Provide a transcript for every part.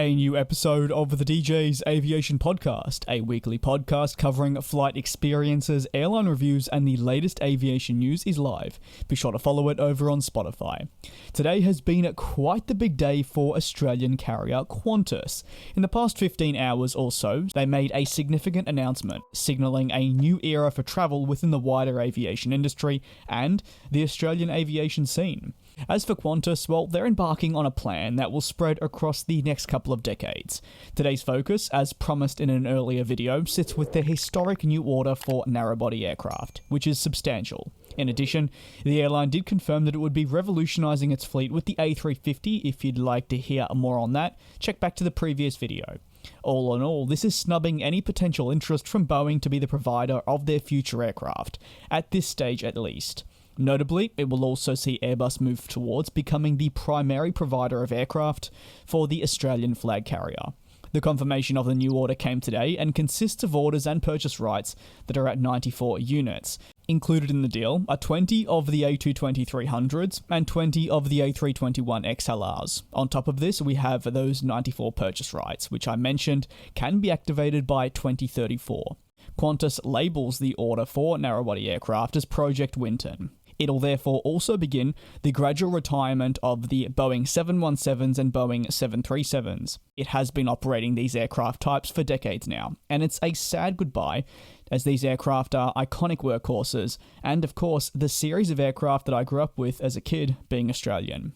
A new episode of the DJ's Aviation podcast, a weekly podcast covering flight experiences, airline reviews, and the latest aviation news is live. Be sure to follow it over on Spotify. Today has been quite the big day for Australian carrier Qantas. In the past 15 hours or so, they made a significant announcement, signalling a new era for travel within the wider aviation industry and the Australian aviation scene. As for Qantas, well, they're embarking on a plan that will spread across the next couple of decades. Today's focus, as promised in an earlier video, sits with their historic new order for narrowbody aircraft, which is substantial. In addition, the airline did confirm that it would be revolutionising its fleet with the A350. If you'd like to hear more on that, check back to the previous video. All in all, this is snubbing any potential interest from Boeing to be the provider of their future aircraft, at this stage at least. Notably, it will also see Airbus move towards becoming the primary provider of aircraft for the Australian flag carrier. The confirmation of the new order came today and consists of orders and purchase rights that are at 94 units. Included in the deal are 20 of the A220-300s and 20 of the A321XLRs. On top of this, we have those 94 purchase rights, which I mentioned can be activated by 2034. Qantas labels the order for narrowbody aircraft as Project Winton. It'll therefore also begin the gradual retirement of the Boeing 717s and Boeing 737s. It has been operating these aircraft types for decades now, and it's a sad goodbye as these aircraft are iconic workhorses and, of course, the series of aircraft that I grew up with as a kid being Australian.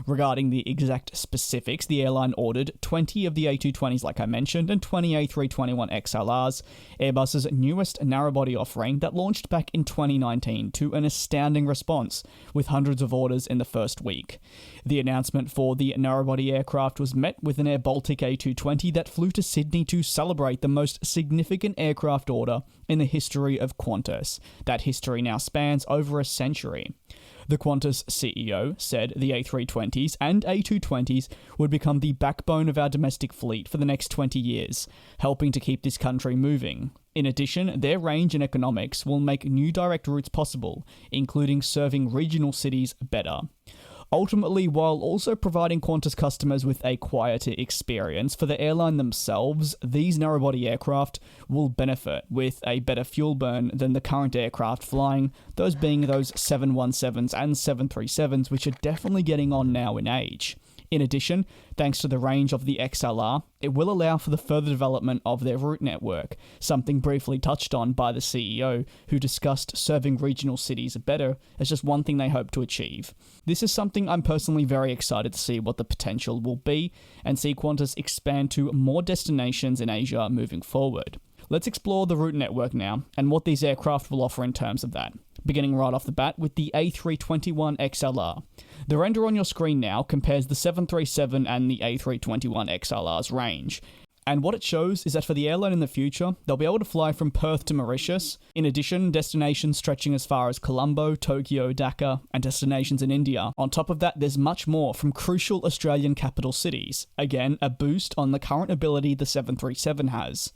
Regarding the exact specifics, the airline ordered 20 of the A220s like I mentioned and 20 A321XLRs, Airbus's newest narrowbody offering that launched back in 2019 to an astounding response, with hundreds of orders in the first week. The announcement for the narrowbody aircraft was met with an Air Baltic A220 that flew to Sydney to celebrate the most significant aircraft order in the history of Qantas. That history now spans over a century. The Qantas CEO said the A320s and A220s would become the backbone of our domestic fleet for the next 20 years, helping to keep this country moving. In addition, their range and economics will make new direct routes possible, including serving regional cities better. Ultimately, while also providing Qantas customers with a quieter experience for the airline themselves, these narrowbody aircraft will benefit with a better fuel burn than the current aircraft flying, those being those 717s and 737s, which are definitely getting on now in age. In addition, thanks to the range of the XLR, it will allow for the further development of their route network, something briefly touched on by the CEO, who discussed serving regional cities better as just one thing they hope to achieve. This is something I'm personally very excited to see what the potential will be, and see Qantas expand to more destinations in Asia moving forward. Let's explore the route network now, and what these aircraft will offer in terms of that. Beginning right off the bat with the A321XLR. The render on your screen now compares the 737 and the A321XLR's range. And what it shows is that for the airline in the future, they'll be able to fly from Perth to Mauritius. In addition, destinations stretching as far as Colombo, Tokyo, Dhaka, and destinations in India. On top of that, there's much more from crucial Australian capital cities. Again, a boost on the current ability the 737 has.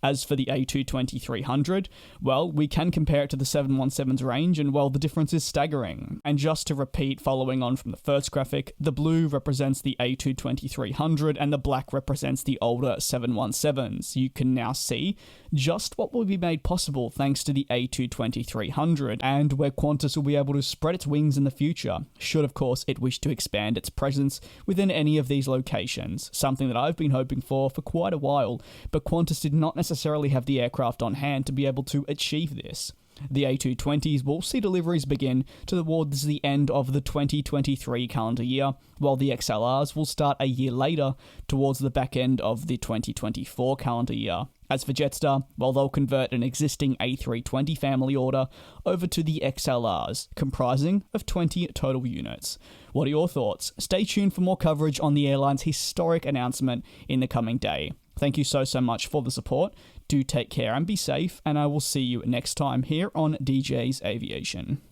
As for the A220-300, well, we can compare it to the 717's range, and well, the difference is staggering. And just to repeat, following on from the first graphic, the blue represents the A220-300 and the black represents the older 717s. You can now see just what will be made possible thanks to the A220-300, and where Qantas will be able to spread its wings in the future, should of course it wish to expand its presence within any of these locations, something that I've been hoping for quite a while, but Qantas did not necessarily have the aircraft on hand to be able to achieve this. The A220s will see deliveries begin towards the end of the 2023 calendar year, while the XLRs will start a year later towards the back end of the 2024 calendar year. As for Jetstar, well, they'll convert an existing A320 family order over to the XLRs, comprising of 20 total units. What are your thoughts? Stay tuned for more coverage on the airline's historic announcement in the coming day. Thank you so much for the support. Do take care and be safe, and I will see you next time here on DJ's Aviation.